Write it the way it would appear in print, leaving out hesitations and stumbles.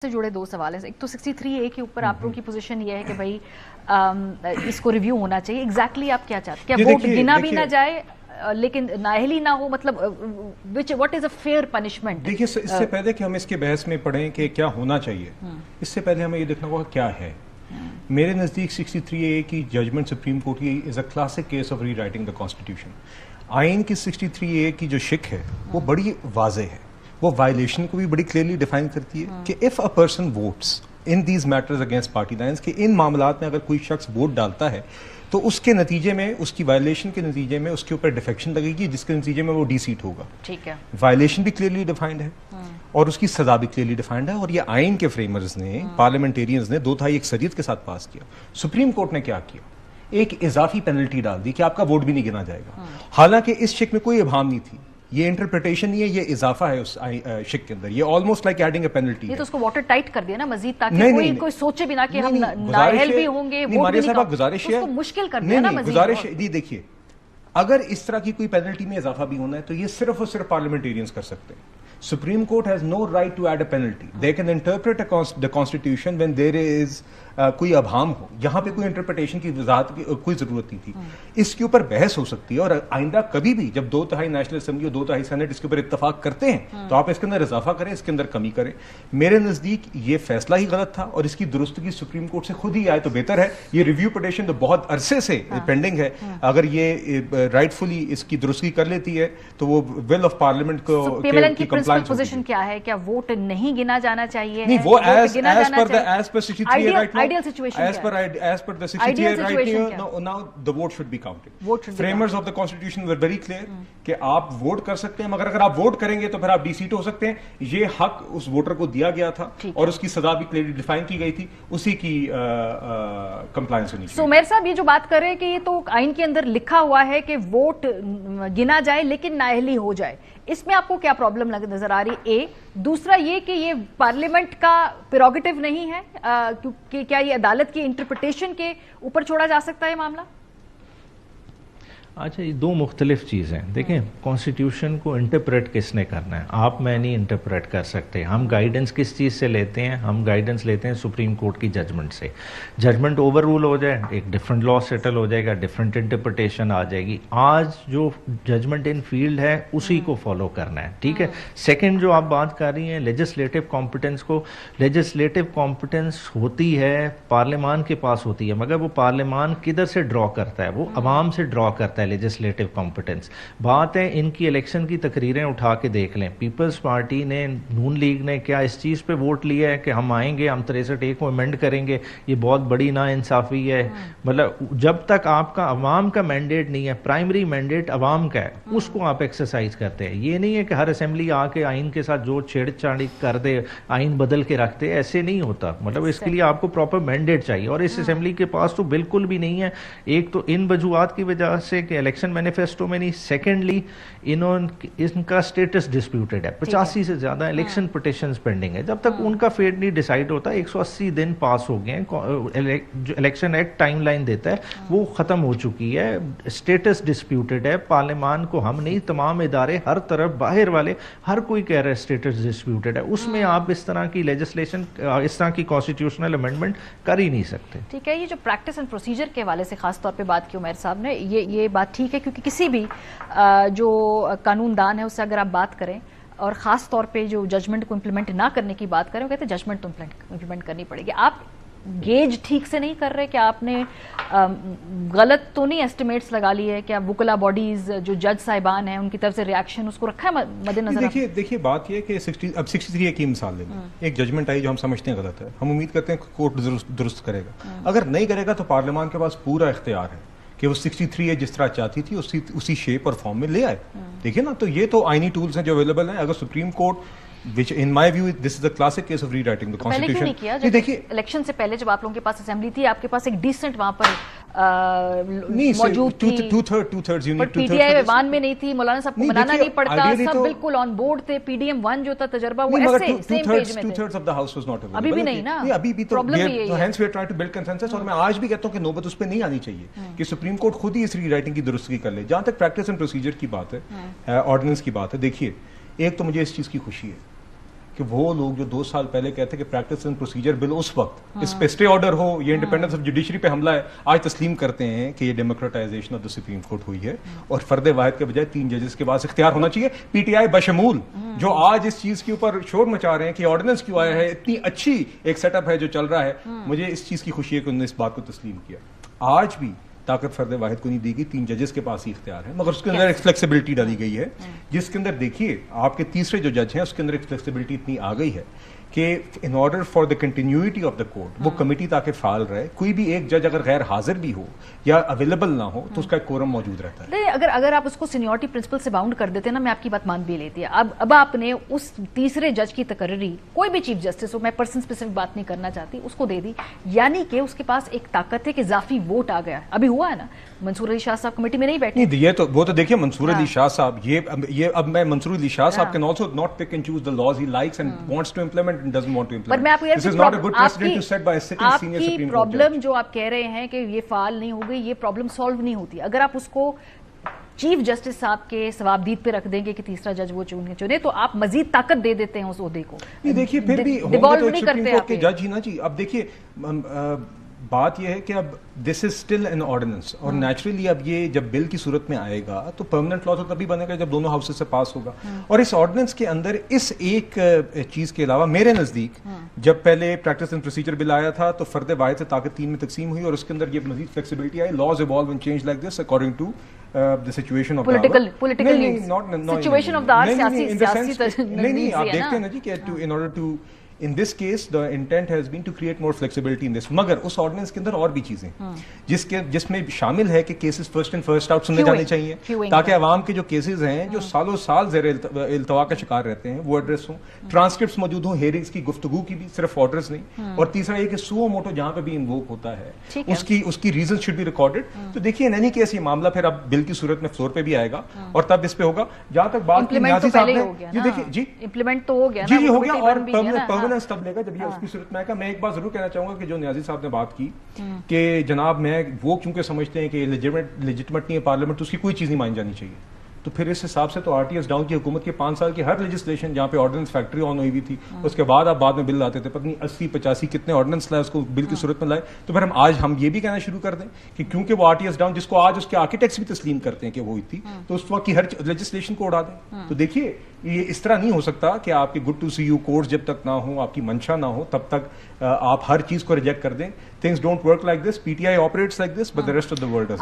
से जुड़े दो सवाल हैं। एक तो 63A के ऊपर आप लोगों की पोजीशन ये है कि भाई इसको रिव्यू होना चाहिए। एग्जैक्टली आप क्या चाहते हैं? क्या वोट गिना भी ना जाए लेकिन नाअहली ना हो, मतलब what is a fair punishment? देखिए, इससे पहले कि हम इसके बहस में पढ़ें कि क्या होना चाहिए, इससे पहले हमें ये देखना होगा क्या है। मेरे नज़दीक 63A की जजमेंट सुप्रीम कोर्ट की is a classic case of री राइटिंग द कॉन्स्टिट्यूशन। आइन की 63A की जो शिक है वो बड़ी वाजे है, वो वायलेशन को भी बड़ी क्लियरली डिफाइन करती है कि if a person votes in these matters against party lines, कि इन मामलात में अगर कोई शख्स वोट डालता है तो उसके नतीजे में, उसकी वायलेशन के नतीजे में उसके ऊपर डिफेक्शन लगेगी, जिसके नतीजे में वो डी-सीट होगा। ठीक है, वायलेशन भी क्लियरली डिफाइंड है और उसकी सजा भी क्लियरली डिफाइंड है। और ये आइन के फ्रेमर्स ने, पार्लियामेंटेरियंस ने 2/3 अक्सरियत के साथ पास किया। सुप्रीम कोर्ट ने क्या किया? एक इजाफी पेनल्टी डाल दी कि आपका वोट भी नहीं गिना जाएगा। हालांकि इस शिक में कोई इबाहम नहीं थी, ये इंटरप्रिटेशन नहीं है, ये इजाफा है उस शिक के अंदर। ये almost like adding a penalty. ये तो उसको वाटर टाइट कर दिया ना मजीद, ताकि कोई सोचे भी ना कि हम नाअहल भी होंगे, वोट भी नहीं। गुजारिश है, मुश्किल कर दिया ना मजीद। गुजारिश है, देखिए अगर इस तरह की कोई पेनल्टी में इजाफा भी होना है तो ये सिर्फ और सिर्फ पार्लियामेंटेरियंस कर सकते हैं। Supreme court has no right to add a penalty. They can interpret the constitution when there is कोई अभाम हो। यहां पे कोई इंटरप्रिटेशन की वजाहत की कोई जरूरत नहीं थी। इसके ऊपर बहस हो सकती है और आइंदा कभी भी जब 2/3 नेशनल असेंबली और 2/3 सेनेट इसके ऊपर इत्तेफाक करते हैं तो आप इसके अंदर इजाफा करें, इसके अंदर कमी करें। मेरे नजदीक ये फैसला ही गलत था और इसकी दुरुस्तगी सुप्रीम कोर्ट से खुद ही आए तो बेहतर है। ये रिव्यू पिटीशन तो बहुत अरसे से पेंडिंग है। अगर ये राइटफुली इसकी दुरुस्तगी कर लेती है तो वो विल ऑफ पार्लियामेंट को पोजीशन क्या है? क्या वोट नहीं गिना जाना चाहिए? नहीं, वो एज पर 63 right now, ideal situation as per the 63 right now the vote should be counted. Framers of the constitution were very clear कि आप वोट कर सकते हैं, मगर अगर आप वोट करेंगे तो फिर आप डी-सीट हो सकते हैं। ये हक उस वोटर को दिया गया था और उसकी सजा भी क्लियरली डिफाइन की गई थी, उसी की कंप्लायंस होनी चाहिए। सुमेर साहब, ये जो बात कर रहे हैं कि ये तो आइन के अंदर लिखा हुआ है कि वोट गिना जाए लेकिन नाअहली हो जाए, इसमें आपको क्या प्रॉब्लम नजर आ रही? ए, दूसरा ये कि ये पार्लियामेंट का प्रेरोगेटिव नहीं है, क्योंकि क्या ये अदालत की इंटरप्रिटेशन के ऊपर छोड़ा जा सकता है मामला? अच्छा, ये दो मुख्तलिफ चीज़ें। देखें, कॉन्स्टिट्यूशन को इंटरप्रेट किसने करना है? आप मैं नहीं इंटरप्रेट कर सकते। हम गाइडेंस किस चीज़ से लेते हैं? हम गाइडेंस लेते हैं सुप्रीम कोर्ट की जजमेंट से। जजमेंट ओवर रूल हो जाए, एक डिफरेंट लॉ सेटल हो जाएगा, डिफरेंट इंटरप्रिटेशन आ जाएगी। आज जो जजमेंट इन फील्ड है उसी को फॉलो करना है, ठीक है। सेकेंड, जो आप बात कर रही हैं लेजिस्लेटिव कॉम्पिटेंस को, लेजिस्लेटिव कॉम्पिटेंस होती है पार्लियामान के पास होती है, मगर वो पार्लियामान किधर से ड्रॉ करता है? वो अवाम से ड्रॉ करता है लेजिस्लेटिव कॉम्पिटेंस। बात है, इनकी इलेक्शन की तकरीरें उठा के देख लें। पीपल्स पार्टी ने, नून लीग ने क्या इस चीज़ पे वोट लिया है कि हम आएंगे, हम 63A को अमेंड करेंगे? ये बहुत बड़ी नाइंसाफ़ी है। मतलब जब तक आपका अवाम का मैंडेट नहीं है, प्राइमरी मैंडेट अवाम का है, उसको आप एक्सरसाइज करते हैं। ये नहीं है कि हर असेंबली आके आइन के साथ जो छेड़छाड़ी कर दे, आइन बदल के रख दे, ऐसे नहीं होता। मतलब इसके लिए आपको प्रॉपर मैंडेट चाहिए और इस असेंबली के पास तो बिल्कुल भी नहीं है। एक तो इन वजूहात की वजह से कि इलेक्शन मैनिफेस्टो में नहीं, सेकेंडली इनका स्टेटस डिस्प्यूटेड है। 85 से ज्यादा इलेक्शन पिटीशंस पेंडिंग है। जब तक उनका फेट नहीं डिसाइड होता, 180 दिन पास हो गए हैं, जो इलेक्शन एक्ट टाइमलाइन देता है वो खत्म हो चुकी है। स्टेटस डिस्प्यूटेड है। पार्लियामान को हम नहीं, तमाम इदारे, हर तरफ बाहर वाले, हर कोई कह रहा है स्टेटस डिस्प्यूटेड है। उसमें आप इस तरह की लेजिस्लेशन, इस तरह की कॉन्स्टिट्यूशनल अमेंडमेंट कर ही नहीं सकते। ठीक है, ये जो प्रैक्टिस एंड प्रोसीजर के हवाले से खास तौर पे बात की उमर साहब ने, ये बात ठीक है, क्योंकि किसी भी जो कानूनदान है उससे अगर आप बात करें और ख़ास तौर पे जो जजमेंट को इम्प्लीमेंट ना करने की बात करें, वो कहते हैं जजमेंट तो इम्प्लीमेंट करनी पड़ेगी। आप गेज ठीक से नहीं कर रहे? क्या आपने गलत तो नहीं एस्टिमेट्स लगा लिए है? क्या वुकला बॉडीज जो जज साहिबान हैं उनकी तरफ से रिएक्शन उसको रखा है मद्देनजर? देखिए बात यह है कि अब 63 की मिसाल ले लें। एक जजमेंट आई जो हम समझते हैं गलत है, हम उम्मीद करते हैं कोर्ट दुरुस्त करेगा। अगर नहीं करेगा तो पार्लियामान के पास पूरा इख्तियार है कि वो 63 जिस तरह चाहती थी उसी शेप और फॉर्म में ले आए। देखिए ना, तो ये तो आईनी टूल्स हैं जो अवेलेबल हैं। अगर supreme court, which in my view this is the classic case of rewriting the constitution, नहीं किया? देखिए, इलेक्शन से पहले जब आप लोगों के पास असेंबली थी, आपके पास एक डिसेंट वहां पर मौजूद थी, two-thirds you need PTI one में नहीं थी, मौलाना साहब को मनाना नहीं पड़ता, सब बिल्कुल ऑन बोर्ड थे। पीडीएम 1 जो था तजर्बा, वो ऐसे सेम पेज में थे। two-thirds of the house was not available। अभी भी नहीं ना, अभी भी तो hence we are trying to build consensus। और मैं आज भी कहता हूं कि नौबत उस पे नहीं आनी चाहिए कि सुप्रीम कोर्ट खुद ही इस रीराइटिंग की दुरुस्तगी कर ले। जहां तक प्रैक्टिस एंड प्रोसीजर की बात है, ऑर्डिनेंस की बात है, देखिए, एक तो मुझे इस चीज की खुशी है कि वो लोग जो 2 साल पहले कहते कि प्रैक्टिस एंड प्रोसीजर बिल उस वक्त इस पे स्टे ऑर्डर हो, ये इंडिपेंडेंस ऑफ जुडिशरी पे हमला है, आज तस्लीम करते हैं कि ये democratisation of the supreme court हुई है और फर्द वाहिद के बजाय 3 जजेस के पास इख्तियार होना चाहिए। पीटीआई बशमूल जो आज इस चीज के ऊपर शोर मचा रहे हैं कि ऑर्डिनेंस क्यों आया है, इतनी अच्छी एक सेटअप है जो चल रहा है, मुझे इस चीज की खुशी है कि उन्होंने इस बात को तस्लीम किया। आज भी ताकत फर्द वाहिद को नहीं दी गई, 3 जजेस के पास ही इख्तियार है, मगर उसके अंदर एक फ्लेक्सिबिलिटी डाली गई है, जिसके अंदर देखिए आपके तीसरे जो जज हैं उसके अंदर एक फ्लेक्सिबिलिटी इतनी आ गई है कि in order for the continuity of the court वो कमेटी ताकि फाल रहे, कोई भी एक जज अगर गैर हाजिर भी हो या अवेलेबल ना हो तो उसका एक कोरम मौजूद रहता है। नहीं, अगर आप उसको सीनियरिटी प्रिंसिपल से बाउंड कर देते ना, मैं आपकी बात मान भी लेती है। अब आपने उस तीसरे जज की तकर्री, कोई भी चीफ जस्टिस हो, मैं पर्सन स्पेसिफिक बात नहीं करना चाहती, उसको दे दी, यानी कि उसके पास एक ताकत है कि इजाफी वोट आ गया। अभी हुआ है ना, मंसूर अली शाह साहब कमेटी में नहीं बैठे, नहीं ये तो वो तो देखिए मंसूर अली शाह साहब, ये अब मैं मंसूर अली शाह साहब can also not pick and choose the laws he likes and wants to implement and doesn't want to implement. मैं आपको this is not a good precedent to set by a sitting senior आपकी supreme court problem जो आप कह रहे हैं कि ये फाल नहीं हो गई, ये प्रॉब्लम सॉल्व नहीं होती अगर आप उसको चीफ जस्टिस साहब के सवाबदीद पे रख देंगे कि तीसरा जज वो चुने, तो आप मजीद ताकत दे देते हैं उस ओहदे को। नहीं देखिए फिर भी डिवॉल्व तो नहीं सुप्रीम करते कोर्ट के आप जज ही ना जी। अब देखिए बात यह है कि अब this is still an ordinance और नेचुरली अब ये जब बिल की सूरत में आएगा तो परमानेंट लॉ तो तभी बनेगा जब दोनों हाउसेस से पास होगा। और इस ऑर्डिनेंस के अंदर इस एक चीज के अलावा मेरे नजदीक जब पहले प्रैक्टिस एंड प्रोसीजर बिल आया था तो फर्द वाहिद से ताकत 3 में तकसीम हुई और उसके अंदर ये मजीद फ्लेक्सिबिलिटी आई, laws evolve and change like this according to the situation of political नहीं, news. not Situation of the hour सियासी in the sense सियासी कि- नहीं आप है देखते हैं ना जी कि in order to in this case the intent has been to create more flexibility in this, मगर उस ऑर्डिनेंस के अंदर और भी चीजें जिसमें शामिल है कि cases first in first out सुने जाने चाहिए ताकि अवाम के जो केसेस हैं जो सालों साल ज़ेर इल्तवा का शिकार रहते हैं वो एड्रेस हों, ट्रांसक्रिप्ट्स मौजूद हों, हेयरिंग्स की गुफ्तगू की भी, सिर्फ ऑर्डर्स नहीं, और तीसरा ये कि सुओ मोटो जहां पे भी इन्वोक होता है उसकी रीजन शुड बी रिकॉर्डेड। तो देखिए इन एनी केस ये मामला फिर अब बिल की सूरत में फ्लोर पे भी आएगा और तब इस पे होगा। जहां तक बात की न्याजी साहब ने, ये देखिए जी इंप्लीमेंट तो हो गया जी हो गया और परमानेंस तब लेगा जब ये उसकी सूरत में आएगा। मैं एक बात जरूर कहना चाहूंगा कि जो न्याजी साहब ने बात की कि जनाब मैं वो क्योंकि समझते हैं कि लेजिटिमेट नहीं है पार्लियामेंट तो उसकी कोई चीज नहीं मानी जानी चाहिए, तो फिर इस हिसाब से तो आरटीएस डाउन की हुकूमत के 5 साल की हर लेजिस्लेशन जहां पे ऑर्डिनेंस फैक्ट्री ऑन हुई थी उसके बाद आप बाद में बिल लाते थे, पता नहीं 80-85 कितने ऑर्डिनेंस लाए उसको बिल की सूरत में लाए। तो फिर हम ये भी कहना शुरू कर दें कि क्योंकि वो आरटीएस डाउन जिसको आज उसके आर्किटेक्ट्स भी तस्लीम करते हैं कि वो हुई थी, तो उस वक्त की हर लेजिस्लेशन को उड़ा दें। तो देखिए ये इस तरह नहीं हो सकता कि आपके good to see you course जब तक ना हो, आपकी मंशा ना हो, तब तक आप हर चीज को रिजेक्ट कर दें। Things don't work like this, PTI operates like this, but the rest of the world doesn't.